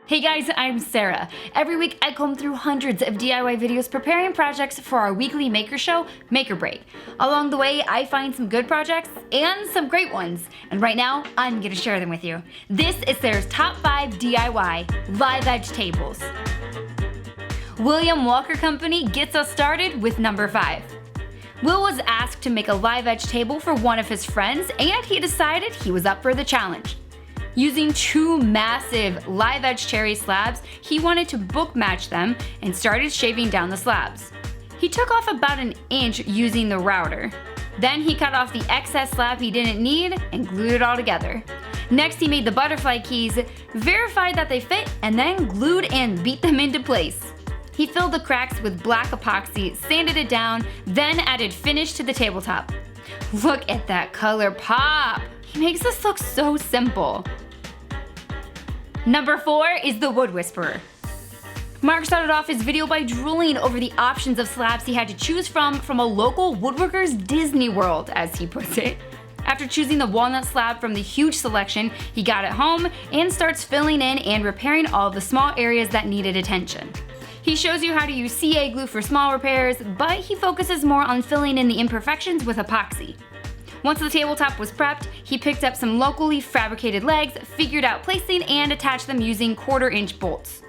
Hey guys, I'm Sarah. Every week I comb through hundreds of DIY videos preparing projects for our weekly maker show, Make or Break. Along the way, I find some good projects and some great ones. And right now, I'm gonna share them with you. This is Sarah's top 5 DIY live edge tables. William Walker Company gets us started with number 5. Will was asked to make a live edge table for one of his friends, and he decided he was up for the challenge. Using 2 massive live edge cherry slabs, he wanted to book match them and started shaving down the slabs. He took off about an inch using the router. Then he cut off the excess slab he didn't need and glued it all together. Next he made the butterfly keys, verified that they fit, and then glued and beat them into place. He filled the cracks with black epoxy, sanded it down, then added finish to the tabletop. Look at that color pop! He makes this look so simple. Number 4 is the Wood Whisperer. Mark started off his video by drooling over the options of slabs he had to choose from a local woodworker's Disney World, as he puts it. After choosing the walnut slab from the huge selection, he got it home and starts filling in and repairing all of the small areas that needed attention. He shows you how to use CA glue for small repairs, but he focuses more on filling in the imperfections with epoxy. Once the tabletop was prepped, he picked up some locally fabricated legs, figured out placing, and attached them using 1/4-inch bolts.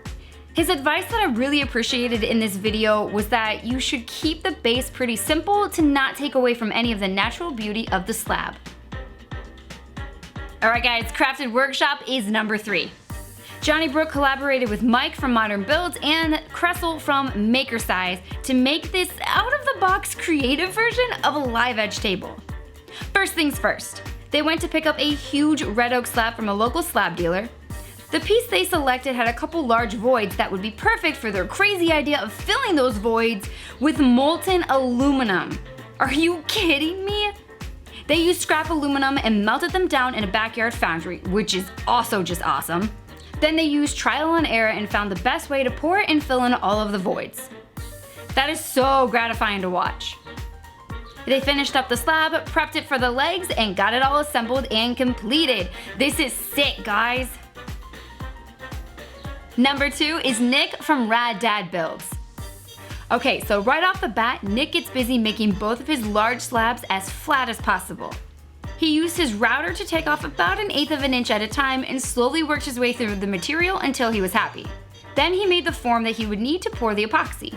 His advice that I really appreciated in this video was that you should keep the base pretty simple to not take away from any of the natural beauty of the slab. Alright guys, Crafted Workshop is number 3. Johnny Brook collaborated with Mike from Modern Builds and Cressel from Maker Size to make this out-of-the-box creative version of a live edge table. First things first, they went to pick up a huge red oak slab from a local slab dealer. The piece they selected had a couple large voids that would be perfect for their crazy idea of filling those voids with molten aluminum. Are you kidding me? They used scrap aluminum and melted them down in a backyard foundry, which is also just awesome. Then they used trial and error and found the best way to pour and fill in all of the voids. That is so gratifying to watch. They finished up the slab, prepped it for the legs, and got it all assembled and completed. This is sick, guys. Number 2 is Nick from Rad Dad Bills. Okay, so right off the bat, Nick gets busy making both of his large slabs as flat as possible. He used his router to take off about 1/8 of an inch at a time and slowly worked his way through the material until he was happy. Then he made the form that he would need to pour the epoxy.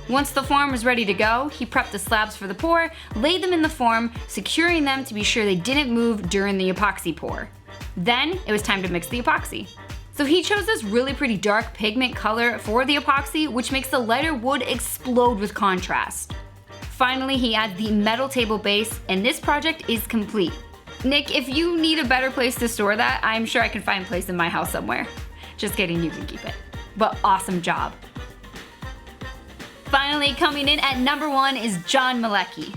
Once the form was ready to go, he prepped the slabs for the pour, laid them in the form, securing them to be sure they didn't move during the epoxy pour. Then it was time to mix the epoxy. So he chose this really pretty dark pigment color for the epoxy, which makes the lighter wood explode with contrast. Finally, he adds the metal table base, and this project is complete. Nick, if you need a better place to store that, I'm sure I can find a place in my house somewhere. Just kidding, you can keep it. But awesome job. Finally, coming in at number 1 is John Maleki.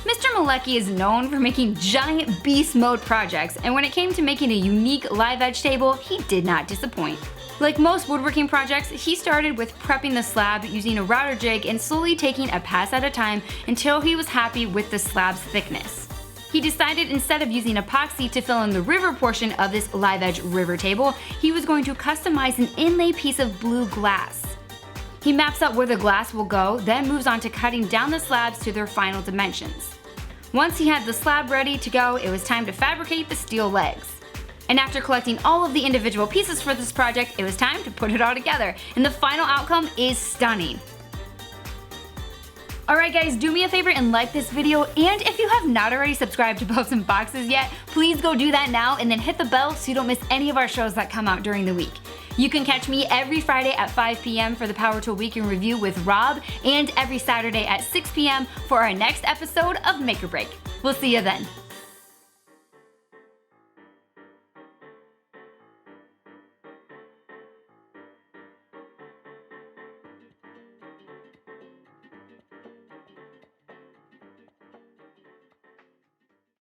Mr. Maleki is known for making giant beast mode projects, and when it came to making a unique live edge table, he did not disappoint. Like most woodworking projects, he started with prepping the slab using a router jig and slowly taking a pass at a time until he was happy with the slab's thickness. He decided instead of using epoxy to fill in the river portion of this live edge river table, he was going to customize an inlay piece of blue glass. He maps out where the glass will go, then moves on to cutting down the slabs to their final dimensions. Once he had the slab ready to go, it was time to fabricate the steel legs. And after collecting all of the individual pieces for this project, it was time to put it all together, and the final outcome is stunning. Alright guys, do me a favor and like this video, and if you have not already subscribed to Builds and Boxes yet, please go do that now and then hit the bell so you don't miss any of our shows that come out during the week. You can catch me every Friday at 5 p.m. for the Power Tool Week in Review with Rob, and every Saturday at 6 p.m. for our next episode of Make or Break. We'll see you then.